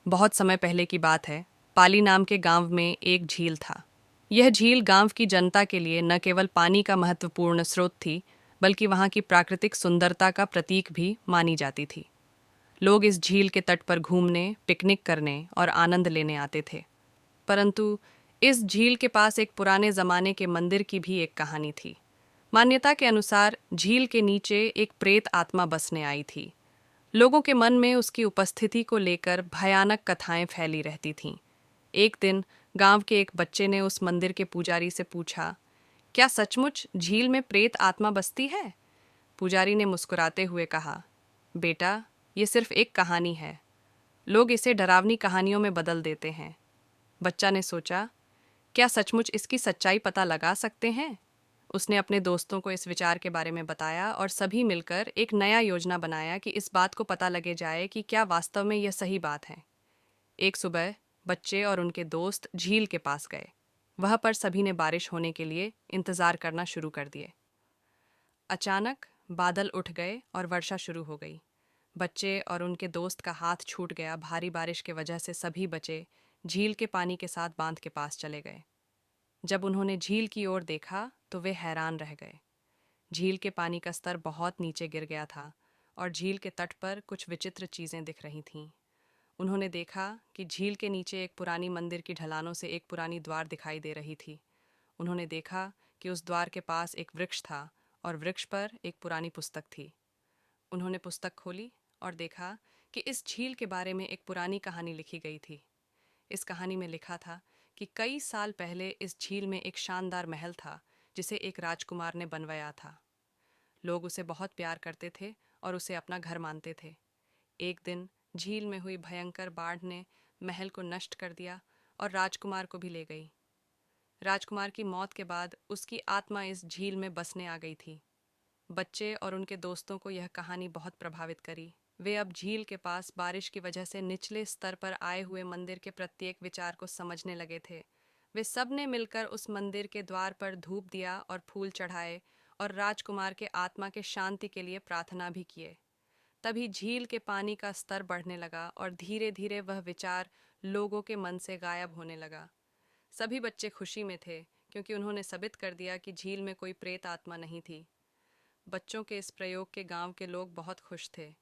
बहुत समय पहले की बात है। पाली नाम के गांव में एक झील था। यह झील गांव की जनता के लिए न केवल पानी का महत्वपूर्ण स्रोत थी, बल्कि वहां की प्राकृतिक सुंदरता का प्रतीक भी मानी जाती थी। लोग इस झील के तट पर घूमने, पिकनिक करने और आनंद लेने आते थे। परंतु इस झील के पास एक पुराने जमाने के मंदिर की भी एक कहानी थी। मान्यता के अनुसार झील के नीचे एक प्रेत आत्मा बसने आई थी। लोगों के मन में उसकी उपस्थिति को लेकर भयानक कथाएं फैली रहती थीं। एक दिन गांव के एक बच्चे ने उस मंदिर के पुजारी से पूछा, क्या सचमुच झील में प्रेत आत्मा बसती है? पुजारी ने मुस्कुराते हुए कहा, बेटा, ये सिर्फ एक कहानी है। लोग इसे डरावनी कहानियों में बदल देते हैं। बच्चा ने सोचा, क्या सचमुच इसकी सच्चाई पता लगा सकते हैं? उसने अपने दोस्तों को इस विचार के बारे में बताया और सभी मिलकर एक नया योजना बनाया कि इस बात को पता लगे जाए कि क्या वास्तव में यह सही बात है। एक सुबह बच्चे और उनके दोस्त झील के पास गए। वहाँ पर सभी ने बारिश होने के लिए इंतजार करना शुरू कर दिए। अचानक बादल उठ गए और वर्षा शुरू हो गई। बच्चे और उनके दोस्त का हाथ छूट गया। भारी बारिश की वजह से सभी बच्चे झील के पानी के साथ बांध के पास चले गए। जब उन्होंने झील की ओर देखा तो वे हैरान रह गए। झील के पानी का स्तर बहुत नीचे गिर गया था और झील के तट पर कुछ विचित्र चीजें दिख रही थीं। उन्होंने देखा कि झील के नीचे एक पुरानी मंदिर की ढलानों से एक पुरानी द्वार दिखाई दे रही थी। उन्होंने देखा कि उस द्वार के पास एक वृक्ष था और वृक्ष पर एक पुरानी पुस्तक थी। उन्होंने पुस्तक खोली और देखा कि इस झील के बारे में एक पुरानी कहानी लिखी गई थी। इस कहानी में लिखा था कि कई साल पहले इस झील में एक शानदार महल था जिसे एक राजकुमार ने बनवाया था। लोग उसे बहुत प्यार करते थे और उसे अपना घर मानते थे। एक दिन झील में हुई भयंकर बाढ़ ने महल को नष्ट कर दिया और राजकुमार को भी ले गई। राजकुमार की मौत के बाद उसकी आत्मा इस झील में बसने आ गई थी। बच्चे और उनके दोस्तों को यह कहानी बहुत प्रभावित करी। वे अब झील के पास बारिश की वजह से निचले स्तर पर आए हुए मंदिर के प्रत्येक विचार को समझने लगे थे। वे सब ने मिलकर उस मंदिर के द्वार पर धूप दिया और फूल चढ़ाए और राजकुमार के आत्मा के शांति के लिए प्रार्थना भी किए। तभी झील के पानी का स्तर बढ़ने लगा और धीरे धीरे वह विचार लोगों के मन से गायब होने लगा। सभी बच्चे खुशी में थे क्योंकि उन्होंने साबित कर दिया कि झील में कोई प्रेत आत्मा नहीं थी। बच्चों के इस प्रयोग के गांव के लोग बहुत खुश थे